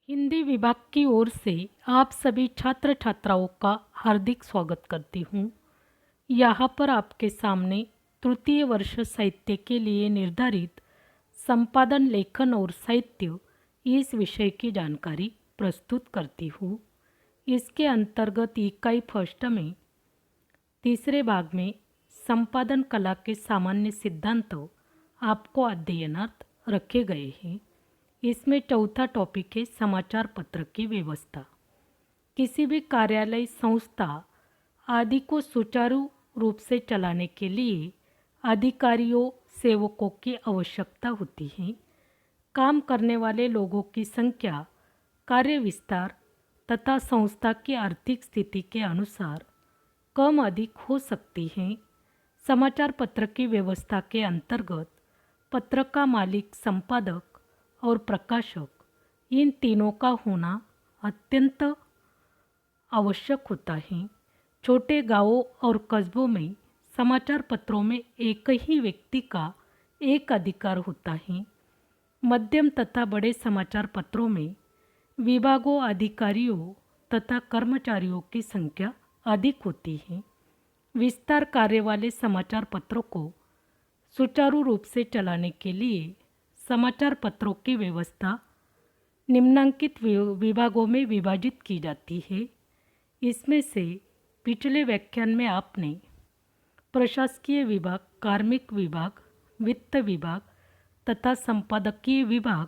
हिंदी विभाग की ओर से आप सभी छात्र छात्राओं का हार्दिक स्वागत करती हूँ। यहाँ पर आपके सामने तृतीय वर्ष साहित्य के लिए निर्धारित संपादन लेखन और साहित्य इस विषय की जानकारी प्रस्तुत करती हूँ। इसके अंतर्गत इकाई फर्स्ट में तीसरे भाग में संपादन कला के सामान्य सिद्धांत आपको अध्ययनार्थ रखे गए हैं। इसमें चौथा टॉपिक है समाचार पत्र की व्यवस्था। किसी भी कार्यालय, संस्था आदि को सुचारू रूप से चलाने के लिए अधिकारियों, सेवकों की आवश्यकता होती है। काम करने वाले लोगों की संख्या, कार्य विस्तार तथा संस्था की आर्थिक स्थिति के अनुसार कम अधिक हो सकती है। समाचार पत्र की व्यवस्था के अंतर्गत पत्र का मालिक, संपादक और प्रकाशक, इन तीनों का होना अत्यंत आवश्यक होता है। छोटे गांवों और कस्बों में समाचार पत्रों में एक ही व्यक्ति का एक अधिकार होता है। मध्यम तथा बड़े समाचार पत्रों में विभागों, अधिकारियों तथा कर्मचारियों की संख्या अधिक होती है। विस्तार कार्य वाले समाचार पत्रों को सुचारू रूप से चलाने के लिए समाचार पत्रों की व्यवस्था निम्नांकित विभागों में विभाजित की जाती है। इसमें से पिछले व्याख्यान में आपने प्रशासकीय विभाग, कार्मिक विभाग, वित्त विभाग तथा संपादकीय विभाग,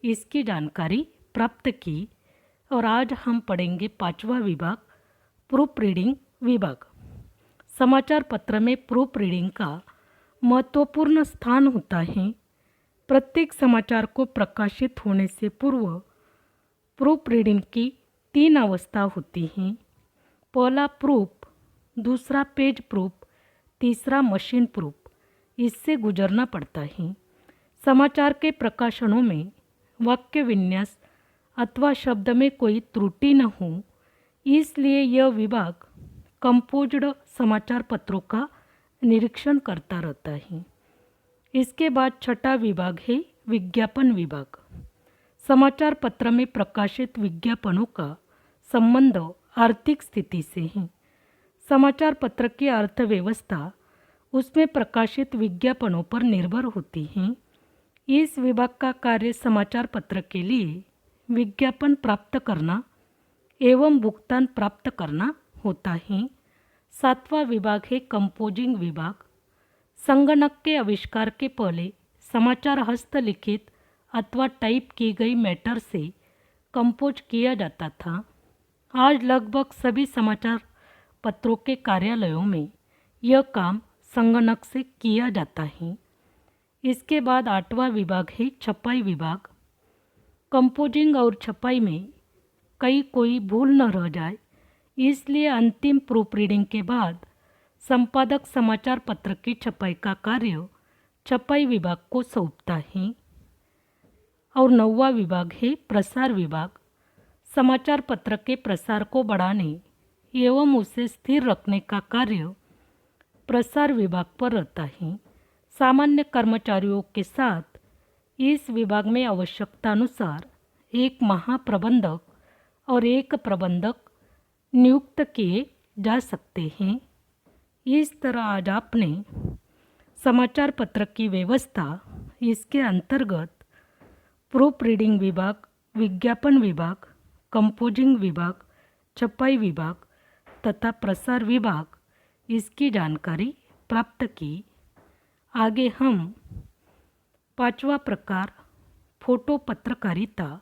इसकी जानकारी प्राप्त की और आज हम पढ़ेंगे पांचवा विभाग, प्रूफ रीडिंग विभाग। समाचार पत्र में प्रूफ रीडिंग का महत्वपूर्ण स्थान होता है। प्रत्येक समाचार को प्रकाशित होने से पूर्व प्रूफ रीडिंग की 3 अवस्था होती हैं। पहला प्रूफ, दूसरा पेज प्रूफ, तीसरा मशीन प्रूफ। इससे गुजरना पड़ता है। समाचार के प्रकाशनों में वाक्य विन्यास अथवा शब्द में कोई त्रुटि न हो, इसलिए यह विभाग कंपोज्ड समाचार पत्रों का निरीक्षण करता रहता है। इसके बाद छठा विभाग है विज्ञापन विभाग। समाचार पत्र में प्रकाशित विज्ञापनों का संबंध आर्थिक स्थिति से है। समाचार पत्र की अर्थव्यवस्था उसमें प्रकाशित विज्ञापनों पर निर्भर होती है। इस विभाग का कार्य समाचार पत्र के लिए विज्ञापन प्राप्त करना एवं भुगतान प्राप्त करना होता है। सातवां विभाग है कंपोजिंग विभाग। संगणक के आविष्कार के पहले समाचार हस्तलिखित अथवा टाइप की गई मैटर से कंपोज किया जाता था। आज लगभग सभी समाचार पत्रों के कार्यालयों में यह काम संगणक से किया जाता है। इसके बाद आठवां विभाग है छपाई विभाग। कंपोजिंग और छपाई में कोई भूल न रह जाए, इसलिए अंतिम प्रूफ रीडिंग के बाद संपादक समाचार पत्र की छपाई का कार्य छपाई विभाग को सौंपता है। और 9वां विभाग है प्रसार विभाग। समाचार पत्र के प्रसार को बढ़ाने एवं उसे स्थिर रखने का कार्य प्रसार विभाग पर रहता है। सामान्य कर्मचारियों के साथ इस विभाग में आवश्यकतानुसार एक महाप्रबंधक और एक प्रबंधक नियुक्त किए जा सकते हैं। इस तरह आज आपने समाचार पत्र की व्यवस्था, इसके अंतर्गत प्रूफ रीडिंग विभाग, विज्ञापन विभाग, कंपोजिंग विभाग, छपाई विभाग तथा प्रसार विभाग, इसकी जानकारी प्राप्त की। आगे हम पांचवा प्रकार फोटो पत्रकारिता,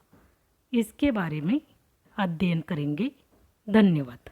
इसके बारे में अध्ययन करेंगे। धन्यवाद।